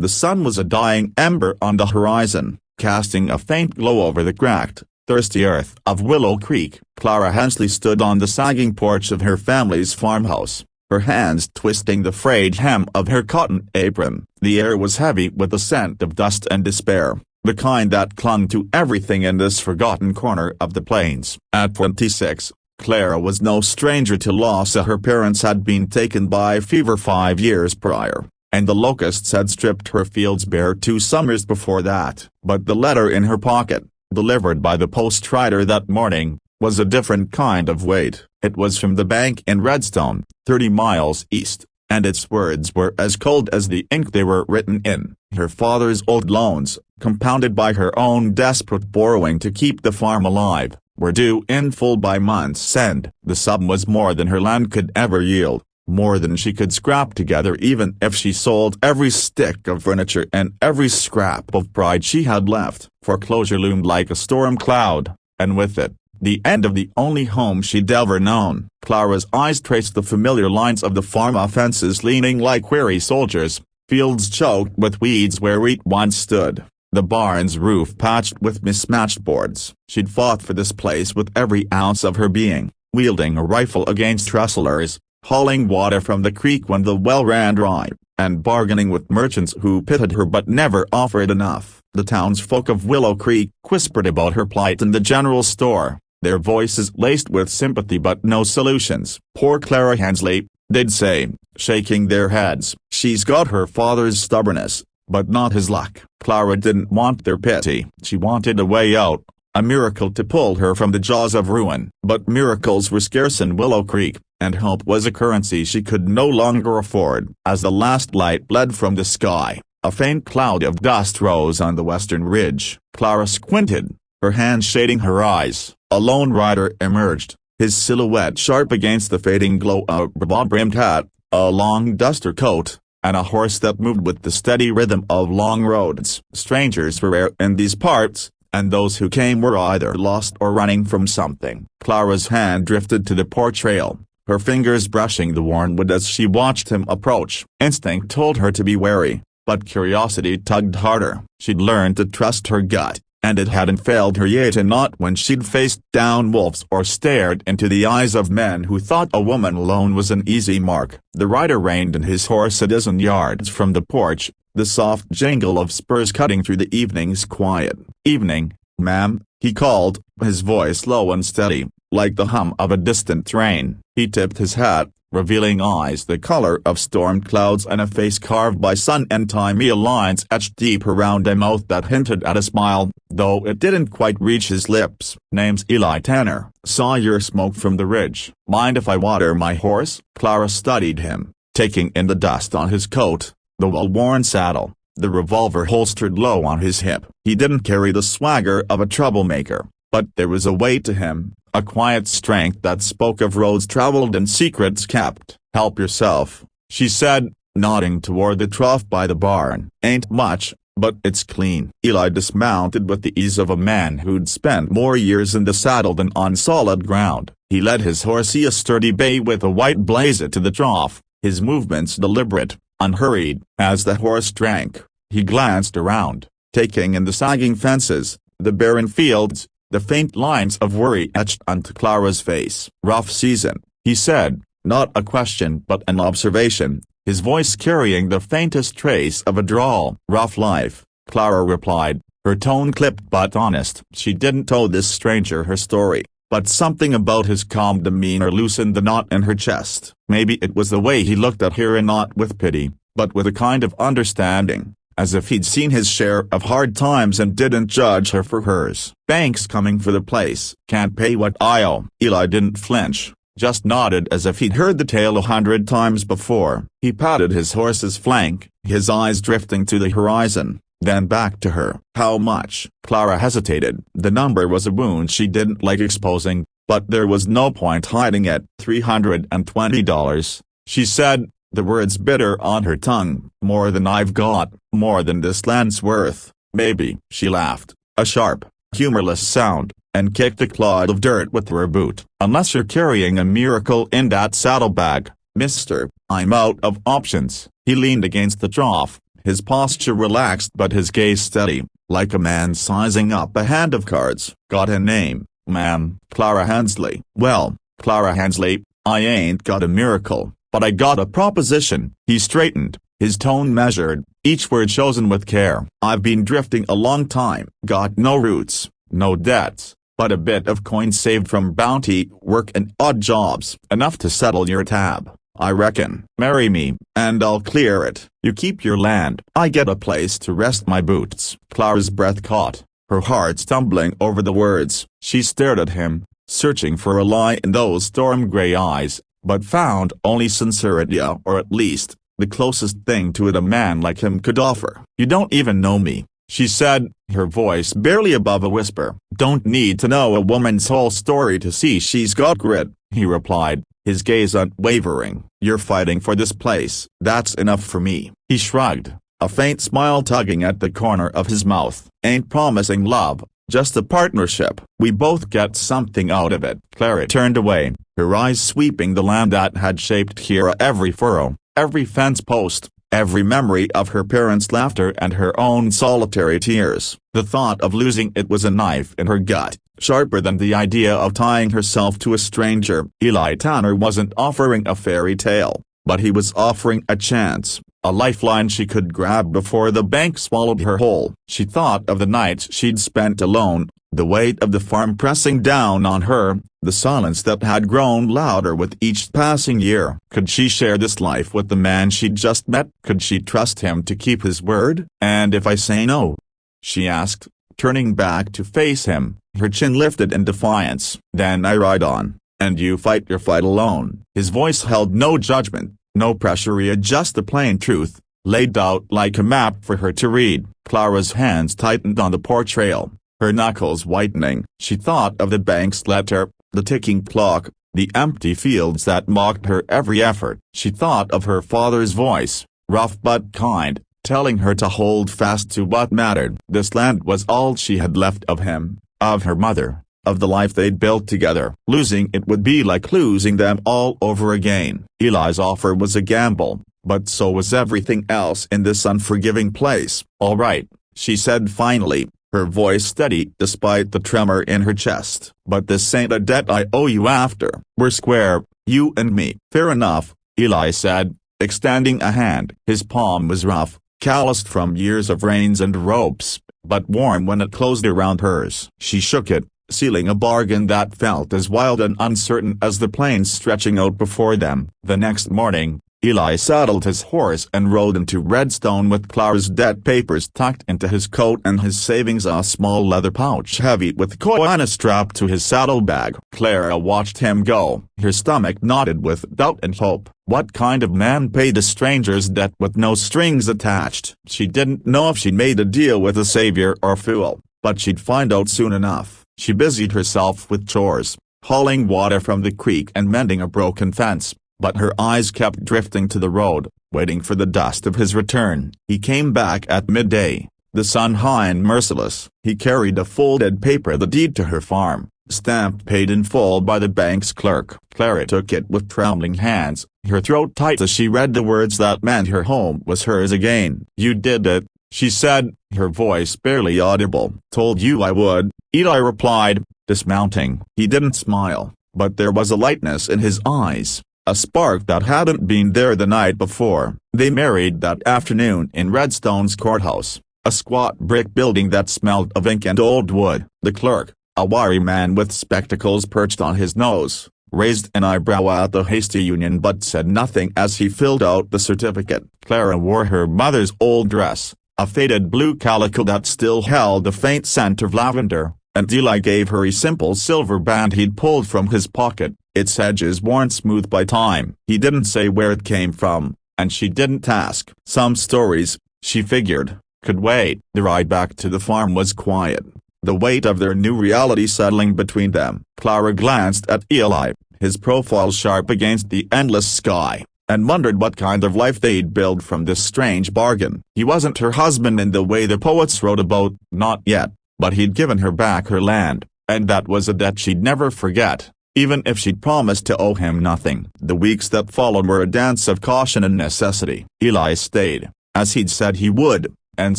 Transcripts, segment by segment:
The sun was a dying ember on the horizon, casting a faint glow over the cracked, thirsty earth of Willow Creek. Clara Hensley stood on the sagging porch of her family's farmhouse, her hands twisting the frayed hem of her cotton apron. The air was heavy with the scent of dust and despair, the kind that clung to everything in this forgotten corner of the plains. At 26, Clara was no stranger to loss. Her parents had been taken by fever 5 years prior, and the locusts had stripped her fields bare 2 summers before that. But the letter in her pocket, delivered by the post-rider that morning, was a different kind of weight. It was from the bank in Redstone, 30 miles east, and its words were as cold as the ink they were written in. Her father's old loans, compounded by her own desperate borrowing to keep the farm alive, were due in full by month's end. The sum was more than her land could ever yield, more than she could scrap together even if she sold every stick of furniture and every scrap of pride she had left. Foreclosure loomed like a storm cloud, and with it, the end of the only home she'd ever known. Clara's eyes traced the familiar lines of the farm fences leaning like weary soldiers, fields choked with weeds where wheat once stood, the barn's roof patched with mismatched boards. She'd fought for this place with every ounce of her being, wielding a rifle against rustlers, hauling water from the creek when the well ran dry, and bargaining with merchants who pitied her but never offered enough. The townsfolk of Willow Creek whispered about her plight in the general store, their voices laced with sympathy but no solutions. "Poor Clara Hensley," they'd say, shaking their heads. "She's got her father's stubbornness, but not his luck." Clara didn't want their pity. She wanted a way out, a miracle to pull her from the jaws of ruin. But miracles were scarce in Willow Creek, and hope was a currency she could no longer afford. As the last light bled from the sky, a faint cloud of dust rose on the western ridge. Clara squinted, her hands shading her eyes. A lone rider emerged, his silhouette sharp against the fading glow of a broad-brimmed hat, a long duster coat, and a horse that moved with the steady rhythm of long roads. Strangers were rare in these parts, and those who came were either lost or running from something. Clara's hand drifted to the porch rail, her fingers brushing the worn wood as she watched him approach. Instinct told her to be wary, but curiosity tugged harder. She'd learned to trust her gut, and it hadn't failed her yet, and not when she'd faced down wolves or stared into the eyes of men who thought a woman alone was an easy mark. The rider reined in his horse a dozen yards from the porch, the soft jingle of spurs cutting through the evening's quiet. "Evening, ma'am," he called, his voice low and steady, like the hum of a distant train. He tipped his hat, revealing eyes the color of storm clouds and a face carved by sun and timey lines etched deep around a mouth that hinted at a smile, though it didn't quite reach his lips. "Name's Eli Tanner. Saw your smoke from the ridge. Mind if I water my horse?" Clara studied him, taking in the dust on his coat, the well-worn saddle, the revolver holstered low on his hip. He didn't carry the swagger of a troublemaker, but there was a weight to him, a quiet strength that spoke of roads traveled and secrets kept. "Help yourself," she said, nodding toward the trough by the barn. "Ain't much, but it's clean." Eli dismounted with the ease of a man who'd spent more years in the saddle than on solid ground. He led his horse, a sturdy bay with a white blaze, to the trough, his movements deliberate, unhurried. As the horse drank, he glanced around, taking in the sagging fences, the barren fields, the faint lines of worry etched onto Clara's face. "Rough season," he said, not a question but an observation, his voice carrying the faintest trace of a drawl. "Rough life," Clara replied, her tone clipped but honest. She didn't owe this stranger her story, but something about his calm demeanor loosened the knot in her chest. Maybe it was the way he looked at her, and not with pity, but with a kind of understanding, as if he'd seen his share of hard times and didn't judge her for hers. "Bank's coming for the place. Can't pay what I owe." Eli didn't flinch, just nodded as if he'd heard the tale 100 times before. He patted his horse's flank, his eyes drifting to the horizon, then back to her. "How much?" Clara hesitated. The number was a wound she didn't like exposing, but there was no point hiding it. $320, she said, the words bitter on her tongue. "More than I've got, more than this land's worth, maybe." She laughed, a sharp, humorless sound, and kicked a clod of dirt with her boot. "Unless you're carrying a miracle in that saddlebag, mister, I'm out of options." He leaned against the trough, his posture relaxed but his gaze steady, like a man sizing up a hand of cards. "Got a name, ma'am?" "Clara Hensley." "Well, Clara Hensley, I ain't got a miracle, but I got a proposition." He straightened, his tone measured, each word chosen with care. "I've been drifting a long time, got no roots, no debts, but a bit of coin saved from bounty work and odd jobs. Enough to settle your tab, I reckon. Marry me, and I'll clear it. You keep your land, I get a place to rest my boots." Clara's breath caught, her heart stumbling over the words. She stared at him, searching for a lie in those storm-gray eyes, but found only sincerity, or at least, the closest thing to it a man like him could offer. "You don't even know me," she said, her voice barely above a whisper. "Don't need to know a woman's whole story to see she's got grit," he replied, his gaze unwavering. "You're fighting for this place. That's enough for me." He shrugged, a faint smile tugging at the corner of his mouth. "Ain't promising love, just a partnership. We both get something out of it." Clara turned away, her eyes sweeping the land that had shaped Kira, every furrow, every fence post, every memory of her parents' laughter and her own solitary tears. The thought of losing it was a knife in her gut, sharper than the idea of tying herself to a stranger. Eli Tanner wasn't offering a fairy tale, but he was offering a chance, a lifeline she could grab before the bank swallowed her whole. She thought of the nights she'd spent alone, the weight of the farm pressing down on her, the silence that had grown louder with each passing year. Could she share this life with the man she'd just met? Could she trust him to keep his word? "And if I say no?" she asked, turning back to face him, her chin lifted in defiance. "Then I ride on, and you fight your fight alone." His voice held no judgment, no pressure, just the plain truth, laid out like a map for her to read. Clara's hands tightened on the porch rail, her knuckles whitening. She thought of the bank's letter, the ticking clock, the empty fields that mocked her every effort. She thought of her father's voice, rough but kind, telling her to hold fast to what mattered. This land was all she had left of him, of her mother, of the life they'd built together. Losing it would be like losing them all over again. Eli's offer was a gamble, but so was everything else in this unforgiving place. "All right," she said finally, her voice steady despite the tremor in her chest. "But this ain't a debt I owe you after. We're square, you and me." "Fair enough," Eli said, extending a hand. His palm was rough, calloused from years of reins and ropes, but warm when it closed around hers. She shook it, sealing a bargain that felt as wild and uncertain as the plains stretching out before them. The next morning, Eli saddled his horse and rode into Redstone with Clara's debt papers tucked into his coat and his savings a small leather pouch heavy with coin strapped to his saddlebag. Clara watched him go, her stomach knotted with doubt and hope. What kind of man paid a stranger's debt with no strings attached? She didn't know if she'd made a deal with a savior or fool, but she'd find out soon enough. She busied herself with chores, hauling water from the creek and mending a broken fence, but her eyes kept drifting to the road, waiting for the dust of his return. He came back at midday, the sun high and merciless. He carried a folded paper, the deed to her farm, stamped paid in full by the bank's clerk. Clara took it with trembling hands, her throat tight as she read the words that meant her home was hers again. "You did it," she said, her voice barely audible. "Told you I would," Eli replied, dismounting. He didn't smile, but there was a lightness in his eyes, a spark that hadn't been there the night before. They married that afternoon in Redstone's courthouse, a squat brick building that smelled of ink and old wood. The clerk, a wiry man with spectacles perched on his nose, raised an eyebrow at the hasty union but said nothing as he filled out the certificate. Clara wore her mother's old dress, a faded blue calico that still held a faint scent of lavender, and Eli gave her a simple silver band he'd pulled from his pocket, its edges worn smooth by time. He didn't say where it came from, and she didn't ask. Some stories, she figured, could wait. The ride back to the farm was quiet, the weight of their new reality settling between them. Clara glanced at Eli, his profile sharp against the endless sky, and wondered what kind of life they'd build from this strange bargain. He wasn't her husband in the way the poets wrote about, not yet, but he'd given her back her land, and that was a debt she'd never forget, even if she'd promised to owe him nothing. The weeks that followed were a dance of caution and necessity. Eli stayed, as he'd said he would, and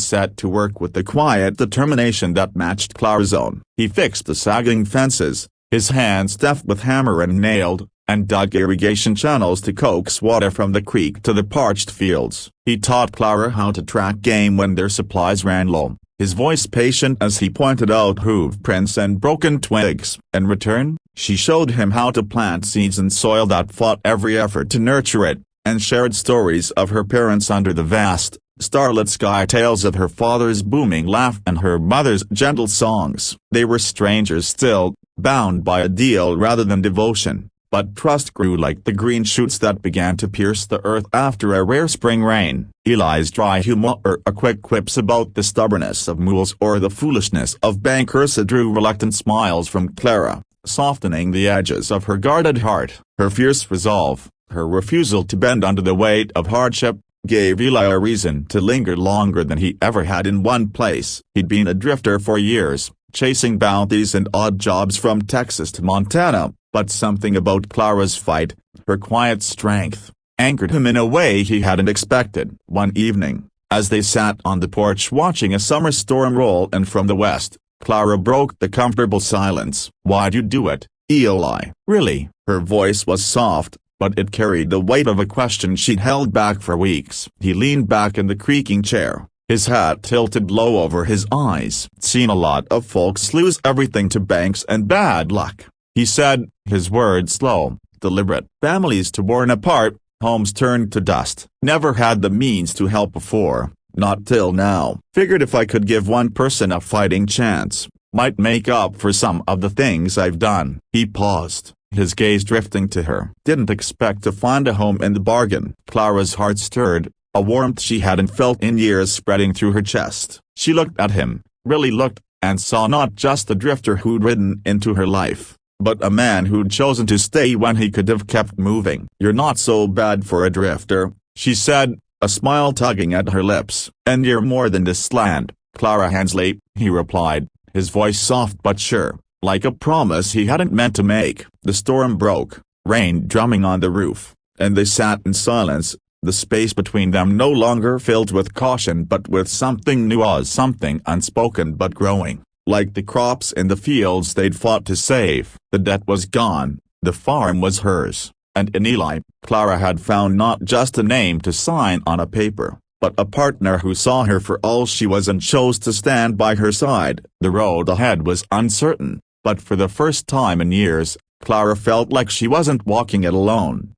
set to work with the quiet determination that matched Clara's own. He fixed the sagging fences, his hands deft with hammer and nailed, and dug irrigation channels to coax water from the creek to the parched fields. He taught Clara how to track game when their supplies ran low, his voice patient as he pointed out hoof prints and broken twigs. In return, she showed him how to plant seeds in soil that fought every effort to nurture it, and shared stories of her parents under the vast, starlit sky, tales of her father's booming laugh and her mother's gentle songs. They were strangers still, bound by a deal rather than devotion, but trust grew like the green shoots that began to pierce the earth after a rare spring rain. Eli's dry humor, a quick quips about the stubbornness of mules or the foolishness of bankers, drew reluctant smiles from Clara, softening the edges of her guarded heart. Her fierce resolve, her refusal to bend under the weight of hardship, gave Eli a reason to linger longer than he ever had in one place. He'd been a drifter for years, chasing bounties and odd jobs from Texas to Montana, but something about Clara's fight, her quiet strength, anchored him in a way he hadn't expected. One evening, as they sat on the porch watching a summer storm roll in from the west, Clara broke the comfortable silence. "Why'd you do it, Eli?" "Really?" Her voice was soft, but it carried the weight of a question she'd held back for weeks. He leaned back in the creaking chair, his hat tilted low over his eyes. "Seen a lot of folks lose everything to banks and bad luck," he said, his words slow, deliberate. "Families torn apart, homes turned to dust. Never had the means to help before, not till now. Figured if I could give one person a fighting chance, might make up for some of the things I've done." He paused, his gaze drifting to her. "Didn't expect to find a home in the bargain." Clara's heart stirred, a warmth she hadn't felt in years spreading through her chest. She looked at him, really looked, and saw not just the drifter who'd ridden into her life, but a man who'd chosen to stay when he could have kept moving. "You're not so bad for a drifter," she said, a smile tugging at her lips. "And you're more than this land, Clara Hensley," he replied, his voice soft but sure, like a promise he hadn't meant to make. The storm broke, rain drumming on the roof, and they sat in silence, the space between them no longer filled with caution but with something new, something unspoken but growing, like the crops in the fields they'd fought to save. The debt was gone, the farm was hers, and in Eli, Clara had found not just a name to sign on a paper, but a partner who saw her for all she was and chose to stand by her side. The road ahead was uncertain, but for the first time in years, Clara felt like she wasn't walking it alone.